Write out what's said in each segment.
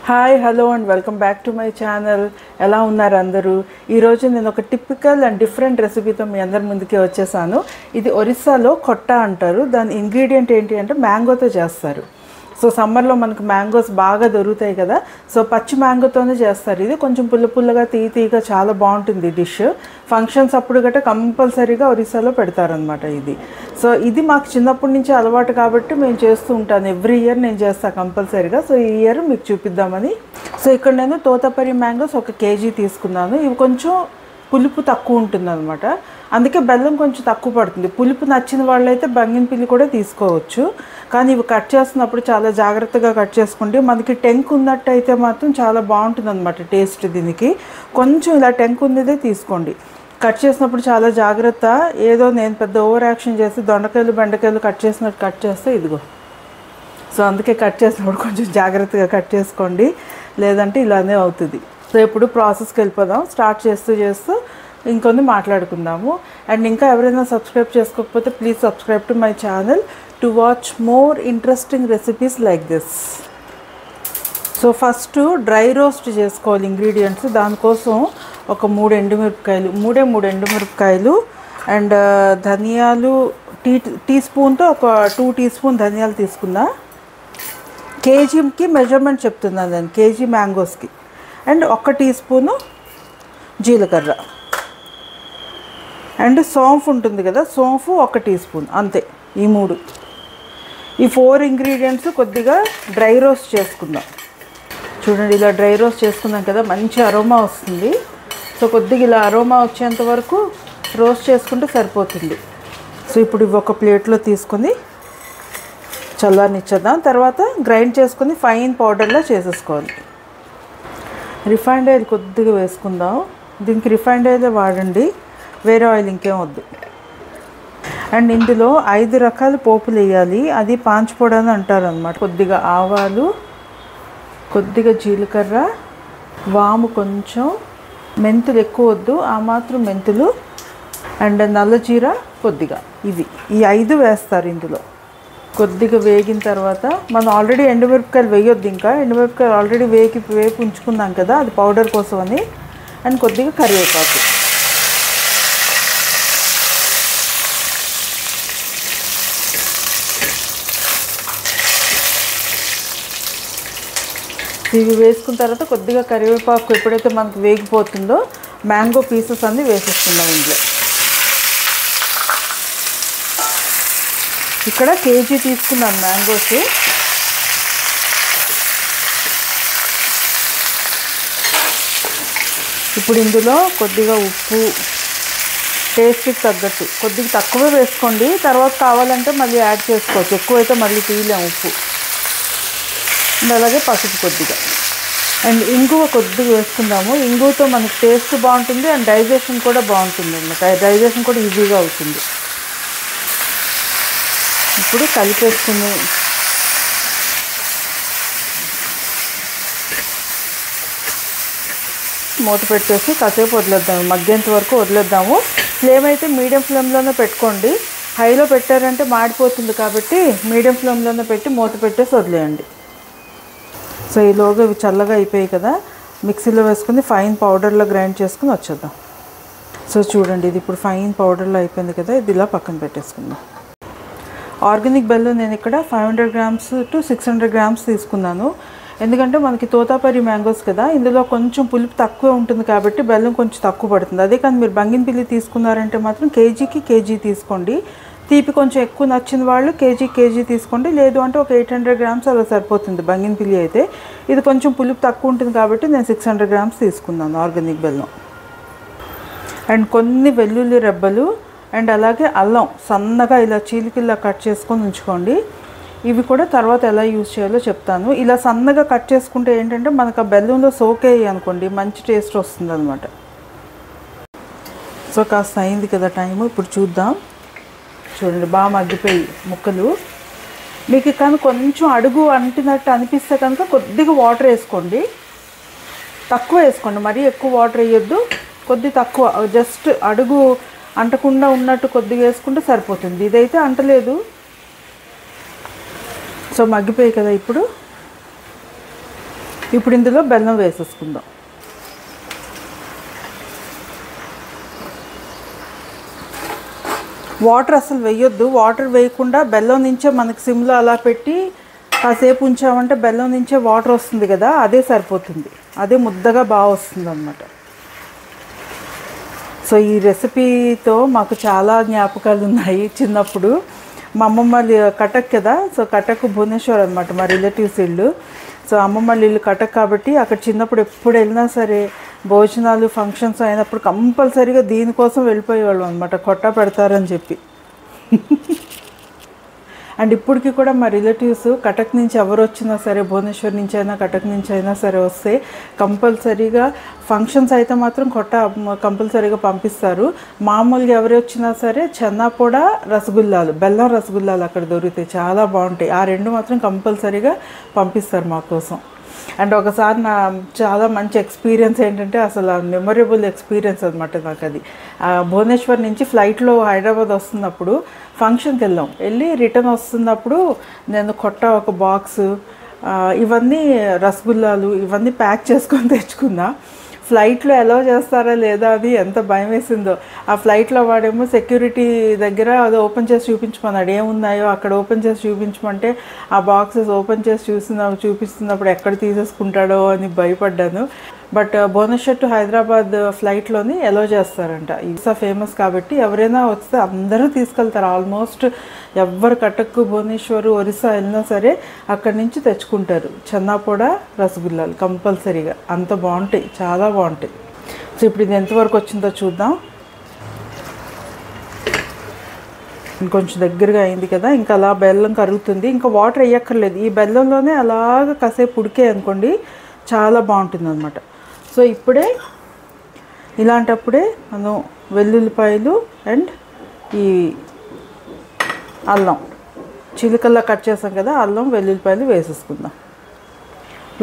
Hi hello and welcome back to my channel. ఎలా ఉన్నారు అందరూ? ఈరోజు నేను ఒక టిపికల్ అండ్ డిఫరెంట్ రెసిపీతో మీ అందరి ముందుకే వచ్చేసాను. ఇది ఒరిస్సాలో కొట్ట అంటారు. దాని ఇంగ్రీడియంట్ ఏంటి అంటే మ్యాంగోతో చేస్తారు. సో సమ్మర్లో మనకు మ్యాంగోస్ బాగా దొరుకుతాయి కదా, సో పచ్చి మ్యాంగోతోనే చేస్తారు. ఇది కొంచెం పుల్లగా తీయగా చాలా బాగుంటుంది డిష్. ఫంక్షన్స్ అప్పుడు గట్రా కంపల్సరీగా ఒరిస్సాలో పెడతారనమాట ఇది. సో ఇది మాకు చిన్నప్పటి నుంచి అలవాటు కాబట్టి మేము చేస్తూ ఉంటాను. ఎవ్రీ ఇయర్ నేను చేస్తాను కంపల్సరీగా. సో ఈ ఇయర్ మీకు చూపిద్దామని. సో ఇక్కడ నేను తోతాపరి మ్యాంగోస్ 1 kg తీసుకున్నాను. ఇవి కొంచెం పులుపు తక్కువ ఉంటుంది అనమాట, అందుకే బెల్లం కొంచెం తక్కువ పడుతుంది. పులుపు నచ్చిన వాళ్ళైతే బంగినపల్లి కూడా తీసుకోవచ్చు, కానీ ఇవి కట్ చేస్తున్నప్పుడు చాలా జాగ్రత్తగా కట్ చేసుకోండి. మనకి టెంక్ ఉన్నట్టు అయితే మాత్రం చాలా బాగుంటుంది అనమాట టేస్ట్. దీనికి కొంచెం ఇలా టెంక్ ఉన్నదే తీసుకోండి. కట్ చేసినప్పుడు చాలా జాగ్రత్త. ఏదో నేను పెద్ద ఓవర్ యాక్షన్ చేసి దొండకాయలు బెండకాయలు కట్ చేసినట్టు కట్ చేస్తే ఇదిగో. సో అందుకే కట్ చేసినప్పుడు కొంచెం జాగ్రత్తగా కట్ చేసుకోండి, లేదంటే ఇలానే అవుతుంది. సో ఇప్పుడు ప్రాసెస్కి వెళ్ళిపోదాం. స్టార్ట్ చేస్తూ ఇంకొన్ని మాట్లాడుకుందాము. అండ్ ఇంకా ఎవరైనా సబ్స్క్రైబ్ చేసుకోకపోతే please subscribe to my channel to watch more interesting recipes like this. So first dry roast చేసుకోవాలి ఇంగ్రీడియంట్స్. దానికోసం ఒక 3 ఎండుమిరపకాయలు, మూడే ఎండుమిరపకాయలు అండ్ ధనియాలు టీ స్పూన్తో ఒక 2 టీ స్పూన్ ధనియాలు తీసుకున్నా. కేజీకి మెజర్మెంట్ చెప్తున్నాను నేను, కేజీ మ్యాంగోస్కి. అండ్ 1 టీ స్పూను జీలకర్ర అండ్ సోంఫ్ ఉంటుంది కదా, సోంఫు 1 టీ స్పూన్, అంతే. ఈ 4 ఇంగ్రీడియంట్స్ కొద్దిగా డ్రై రోస్ట్ చేసుకుందాం. చూడండి, ఇలా డ్రై రోస్ట్ చేసుకుందాం కదా, మంచి అరోమా వస్తుంది. సో కొద్దిగా ఇలా అరోమా వచ్చేంత వరకు రోస్ట్ చేసుకుంటే సరిపోతుంది. సో ఇప్పుడు ఇవి ఒక ప్లేట్లో తీసుకొని చల్లారనిచ్చేద్దాం. తర్వాత గ్రైండ్ చేసుకొని ఫైన్ పౌడర్లా చేసేసుకోవాలి. రిఫైండ్ ఆయిల్ కొద్దిగా వేసుకుందాం. దీనికి రిఫైండ్ ఆయిలే వాడండి, వేరే ఆయిల్ ఇంకేం వద్దు. అండ్ ఇందులో 5 రకాల పోపులు వేయాలి. అది పాంచిపొడి అని అంటారు అనమాట. కొద్దిగా ఆవాలు, కొద్దిగా జీలకర్ర, వాము కొంచెం, మెంతులు ఎక్కువ వద్దు, ఆ మాత్రం మెంతులు, అండ్ నల్ల జీర కొద్దిగా. ఈ 5 వేస్తారు ఇందులో. కొద్దిగా వేగిన తర్వాత మనం ఆల్రెడీ ఎండుమిరపకాయలు వేయొద్దు. ఇంకా ఎండుమిరపకాయలు ఆల్రెడీ వేపి ఉంచుకున్నాం కదా, అది పౌడర్ కోసం అని. అండ్ కొద్దిగా కరివేపాకు. ఇవి వేసుకున్న తర్వాత కొద్దిగా కరివేపాకు ఎప్పుడైతే మనకు వేగిపోతుందో మ్యాంగో పీసెస్ అన్నీ వేసేస్తున్నాం ఇందులో. ఇక్కడ కేజీ తీసుకున్నాను మ్యాంగోస్. ఇప్పుడు ఇందులో కొద్దిగా ఉప్పు, టేస్ట్కి తగ్గట్టు కొద్దిగా తక్కువే వేసుకోండి, తర్వాత కావాలంటే మళ్ళీ యాడ్ చేసుకోవచ్చు. ఎక్కువైతే మళ్ళీ తీయలేము ఉప్పు. అండ్ అలాగే పసుపు కొద్దిగా. అండ్ ఇంగువ కొద్దిగా వేసుకుందాము. ఇంగువతో మనకి టేస్ట్ బాగుంటుంది అండ్ డైజెషన్ కూడా బాగుంటుంది అన్నమాట. డైజెషన్ కూడా ఈజీగా అవుతుంది. ఇప్పుడు కలిపేసుకుని మూత పెట్టేసి కాసేపు వదిలేద్దాము, మగ్గేంత వరకు వదిలేద్దాము. ఫ్లేమ్ అయితే మీడియం ఫ్లేమ్లోనే పెట్టుకోండి. హైలో పెట్టారంటే మాడిపోతుంది కాబట్టి మీడియం ఫ్లేమ్లోనే పెట్టి మూత పెట్టేసి వదిలేయండి. సో ఈలోగా ఇవి చల్లగా అయిపోయాయి కదా, మిక్సీలో వేసుకుని ఫైన్ పౌడర్లో గ్రైండ్ చేసుకుని వచ్చేద్దాం. సో చూడండి, ఇది ఇప్పుడు ఫైన్ పౌడర్లో అయిపోయింది కదా, ఇది ఇలా పక్కన పెట్టేసుకుందాం. ఆర్గానిక్ బెల్లం నేను ఇక్కడ 500 grams to 600 grams తీసుకున్నాను. ఎందుకంటే మనకి తోతాపరి మ్యాంగోస్ కదా, ఇందులో కొంచెం పులుపు తక్కువ ఉంటుంది కాబట్టి బెల్లం కొంచెం తక్కువ పడుతుంది. అదే కానీ మీరు బంగినపల్లి తీసుకున్నారంటే మాత్రం కేజీకి కేజీ తీసుకోండి. తీపి కొంచెం ఎక్కువ నచ్చిన వాళ్ళు కేజీ తీసుకోండి, లేదు అంటే ఒక 800 grams అలా సరిపోతుంది బంగినపల్లి అయితే. ఇది కొంచెం పులుపు తక్కువ ఉంటుంది కాబట్టి నేను 600 grams తీసుకున్నాను ఆర్గానిక్ బెల్లం. అండ్ కొన్ని వెల్లుల్లి రెబ్బలు అండ్ అలాగే అల్లం సన్నగా ఇలా చీలికల్లా కట్ చేసుకొని ఉంచుకోండి. ఇవి కూడా తర్వాత ఎలా యూజ్ చేయాలో చెప్తాను. ఇలా సన్నగా కట్ చేసుకుంటే ఏంటంటే మనకు ఆ బెల్లంలో సోక్ అయ్యి అనుకోండి, మంచి టేస్ట్ వస్తుంది అనమాట. సో కాస్త అయింది కదా టైము, ఇప్పుడు చూద్దాం. చూడండి, బాగా మగ్గిపోయి ముక్కలు. మీకు కానీ కొంచెం అడుగు అంటినట్టు అనిపిస్తే కనుక కొద్దిగా వాటర్ వేసుకోండి. తక్కువ వేసుకోండి, మరీ ఎక్కువ వాటర్ వేయొద్దు, కొద్ది తక్కువ, జస్ట్ అడుగు అంటకుండా ఉన్నట్టు కొద్దిగా వేసుకుంటే సరిపోతుంది. ఇదైతే అంటలేదు. సో మగ్గిపోయి కదా ఇప్పుడు ఇప్పుడు ఇందులో బెల్లం వేసేసుకుందాం. వాటర్ అసలు వేయొద్దు. వాటర్ వేయకుండా బెల్లం నుంచే మనకి సిమ్లో అలా పెట్టి కాసేపు ఉంచామంటే బెల్లం నుంచే వాటర్ వస్తుంది కదా, అదే సరిపోతుంది. అదే ముద్దగా బాగా వస్తుంది అన్నమాట. సో ఈ రెసిపీతో మాకు చాలా జ్ఞాపకాలు ఉన్నాయి. చిన్నప్పుడు మా అమ్మమ్మ కటక్ కదా, సో కటక్ భువనేశ్వర్ అనమాట మా రిలేటివ్స్ ఇల్లు. సో అమ్మమ్మ ఇల్లు కటక్ కాబట్టి అక్కడ చిన్నప్పుడు ఎప్పుడు వెళ్ళినా సరే భోజనాలు ఫంక్షన్స్ అయినప్పుడు కంపల్సరీగా దీనికోసం వెళ్ళిపోయేవాళ్ళం అనమాట, కొట్ట పెడతారని చెప్పి. అండ్ ఇప్పటికి కూడా మా రిలేటివ్స్ కటక్ నుంచి ఎవరు వచ్చినా సరే, భువనేశ్వర్ నుంచి అయినా కటక్ నుంచి అయినా సరే వస్తే కంపల్సరీగా ఫంక్షన్స్ అయితే మాత్రం కొట్ట కంపల్సరీగా పంపిస్తారు. మామూలుగా ఎవరు వచ్చినా సరే చెన్నాపోడ రసగుల్లాలు, బెల్లం రసగుల్లాలు అక్కడ దొరుకుతాయి, చాలా బాగుంటాయి. ఆ రెండు మాత్రం కంపల్సరీగా పంపిస్తారు మా కోసం. అండ్ ఒకసారి నా చాలా మంచి ఎక్స్పీరియన్స్ ఏంటంటే అసలు మెమొరబుల్ ఎక్స్పీరియన్స్ అనమాట నాకు అది. భువనేశ్వర్ నుంచి ఫ్లైట్లో హైదరాబాద్ వస్తున్నప్పుడు ఫంక్షన్కి వెళ్ళి రిటర్న్ వస్తున్నప్పుడు నేను కొట్ట ఒక బాక్స్ ఇవన్నీ రసగుల్లాలు ఇవన్నీ ప్యాక్ చేసుకొని తెచ్చుకున్నా. ఫ్లైట్లో అలౌ చేస్తారా లేదా అని ఎంత భయం వేసిందో. ఆ ఫ్లైట్లో వాడేమో సెక్యూరిటీ దగ్గర అది ఓపెన్ చేసి చూపించమన్నాడు, ఏమున్నాయో అక్కడ ఓపెన్ చేసి చూపించమంటే ఆ బాక్సెస్ ఓపెన్ చేసి చూపిస్తున్నప్పుడు ఎక్కడ తీసేసుకుంటాడో అని భయపడ్డాను. బట్ భువనేశ్వర్ టు హైదరాబాద్ ఫ్లైట్లోని అలౌ చేస్తారంట. ఇసా ఫేమస్ కాబట్టి ఎవరైనా వస్తే అందరూ తీసుకెళ్తారు. ఆల్మోస్ట్ ఎవ్వరు కటక్ భువనేశ్వర్ ఒరిస్సా వెళ్ళినా సరే అక్కడి నుంచి తెచ్చుకుంటారు చెన్నాపోడ రసగుల్లాలు కంపల్సరీగా. అంత బాగుంటాయి, చాలా బాగుంటాయి. సో ఇప్పుడు ఇది ఎంతవరకు వచ్చిందో చూద్దాం. ఇంకొంచెం దగ్గరగా అయింది కదా, ఇంకా అలా బెల్లం కరుగుతుంది, ఇంకా వాటర్ వేయక్కర్లేదు. ఈ బెల్లంలోనే అలాగ కాసేపు ఉడికే అనుకోండి చాలా బాగుంటుంది అనమాట. సో ఇప్పుడే ఇలాంటప్పుడే మనం వెల్లుల్లిపాయలు అండ్ ఈ అల్లం చిలుకల్లా కట్ చేసాం కదా, అల్లం వెల్లుల్లిపాయలు వేసేసుకుందాం.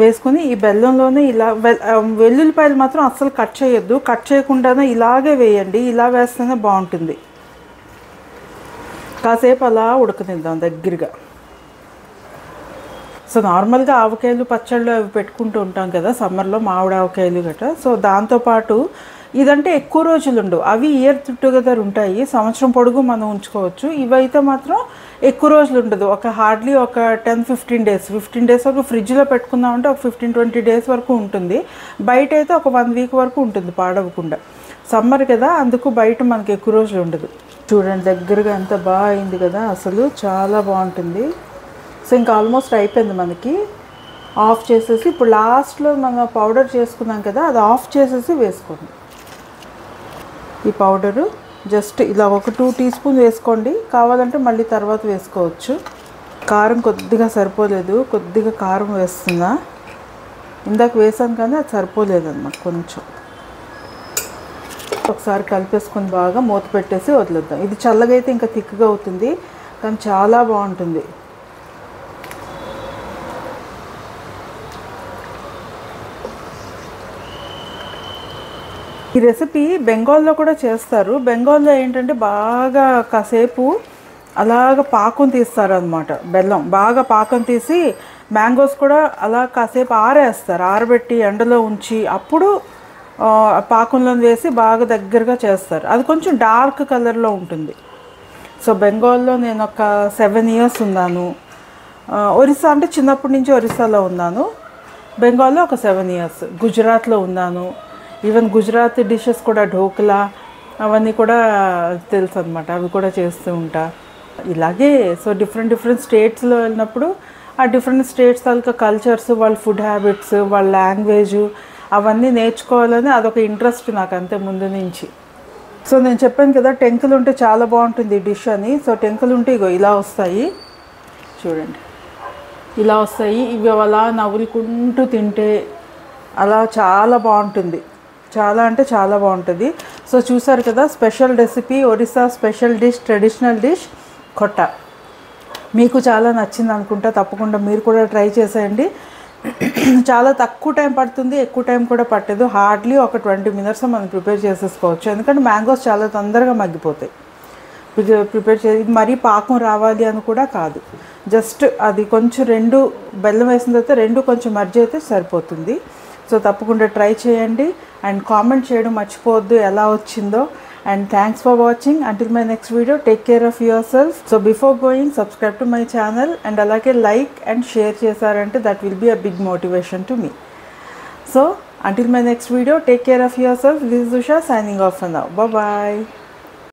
వేసుకొని ఈ బెల్లంలోనే ఇలా వెల్లుల్లిపాయలు మాత్రం అస్సలు కట్ చేయొద్దు, కట్ చేయకుండానే ఇలాగే వేయండి. ఇలా వేస్తేనే బాగుంటుంది. కాసేపు అలా ఉడకనిద్దాం దగ్గరగా. సో నార్మల్గా ఆవకాయలు పచ్చళ్ళు అవి పెట్టుకుంటూ ఉంటాం కదా సమ్మర్లో, మామిడి ఆవకాయలు గట్రా. సో దాంతోపాటు ఇదంటే ఎక్కువ రోజులు ఉండవు, అవి ఇయర్ టుగెదర్ ఉంటాయి, సంవత్సరం పొడుగు మనం ఉంచుకోవచ్చు. ఇవైతే మాత్రం ఎక్కువ రోజులు ఉండదు, హార్డ్లీ ఒక 10-15 డేస్. 15 డేస్ వరకు ఫ్రిడ్జ్లో పెట్టుకుందామంటే ఒక 15-20 డేస్ వరకు ఉంటుంది. బయట అయితే ఒక 1 వీక్ వరకు ఉంటుంది పాడవకుండా. సమ్మర్ కదా, అందుకు బయట మనకి ఎక్కువ రోజులు ఉండదు. చూడండి దగ్గరగా ఎంత బాగా అయింది కదా, అసలు చాలా బాగుంటుంది. సో ఇంకా ఆల్మోస్ట్ అయిపోయింది మనకి. ఆఫ్ చేసేసి ఇప్పుడు లాస్ట్లో మనం పౌడర్ చేసుకున్నాం కదా, అది ఆఫ్ చేసేసి వేసుకోండి. ఈ పౌడరు జస్ట్ ఇలా ఒక 2 టీ స్పూన్ వేసుకోండి, కావాలంటే మళ్ళీ తర్వాత వేసుకోవచ్చు. కారం కొద్దిగా సరిపోలేదు, కొద్దిగా కారం వేస్తున్నా. ఇందాక వేసాను కానీ అది సరిపోలేదు అన్నమాట కొంచెం. ఒకసారి కలిపేసుకొని బాగా మూత పెట్టేసి వదిలేద్దాం. ఇది చల్లగా అయితే ఇంకా థిక్గా అవుతుంది, కానీ చాలా బాగుంటుంది. ఈ రెసిపీ బెంగాల్లో కూడా చేస్తారు. బెంగాల్లో ఏంటంటే బాగా కాసేపు అలాగ పాకం తీస్తారనమాట. బెల్లం బాగా పాకం తీసి మ్యాంగోస్ కూడా అలా కాసేపు ఆరేస్తారు, ఆరబెట్టి ఎండలో ఉంచి అప్పుడు పాకంలో వేసి బాగా దగ్గరగా చేస్తారు. అది కొంచెం డార్క్ కలర్లో ఉంటుంది. సో బెంగాల్లో నేను ఒక 7 ఇయర్స్ ఉన్నాను. ఒరిస్సా అంటే చిన్నప్పటి నుంచి ఒరిస్సాలో ఉన్నాను. బెంగాల్లో ఒక 7 ఇయర్స్. గుజరాత్లో ఉన్నాను. ఈవెన్ గుజరాత్ డిషెస్ కూడా ఢోక్లా అవన్నీ కూడా తెలుసు అనమాట, అవి కూడా చేస్తూ ఉంటా. ఇలాగే సో డిఫరెంట్ స్టేట్స్లో వెళ్ళినప్పుడు ఆ డిఫరెంట్ స్టేట్స్ తాలూకా కల్చర్స్, వాళ్ళ ఫుడ్ హ్యాబిట్స్, వాళ్ళ లాంగ్వేజ్ అవన్నీ నేర్చుకోవాలని అదొక ఇంట్రెస్ట్ నాకు అంతే ముందు నుంచి. సో నేను చెప్పాను కదా టెంకులు ఉంటే చాలా బాగుంటుంది ఈ డిష్ అని. సో టెంకులు ఉంటే ఇగో ఇలా వస్తాయి చూడండి, ఇలా వస్తాయి. ఇవి అలా నవ్వులుకుంటూ తింటే అలా చాలా బాగుంటుంది, చాలా అంటే చాలా బాగుంటుంది. సో చూసారు కదా special recipe, Orissa special dish, traditional dish కొట్ట. మీకు చాలా నచ్చింది అనుకుంటా, తప్పకుండా మీరు కూడా ట్రై చేసేయండి. చాలా తక్కువ టైం పడుతుంది, ఎక్కువ టైం కూడా పట్టదు. హార్డ్లీ ఒక 20 minutes మనం ప్రిపేర్ చేసేసుకోవచ్చు, ఎందుకంటే మ్యాంగోస్ చాలా తొందరగా మగ్గిపోతాయి. ప్రిపేర్ చేసి మరీ పాకం రావాలి అని కూడా కాదు, జస్ట్ అది కొంచెం రెండు బెల్లం వేసిన తర్వాత రెండు కొంచెం మర్జ్ అయితే సరిపోతుంది. సో తప్పకుండా ట్రై చేయండి అండ్ కామెంట్ చేయడం మర్చిపోవద్దు ఎలా వచ్చిందో. And thanks for watching. Until my next video, take care of yourself. So before going, subscribe to my channel and alage like and share chesarante, that will be a big motivation to me. So until my next video, take care of yourself. This is Usha signing off for now. Bye bye.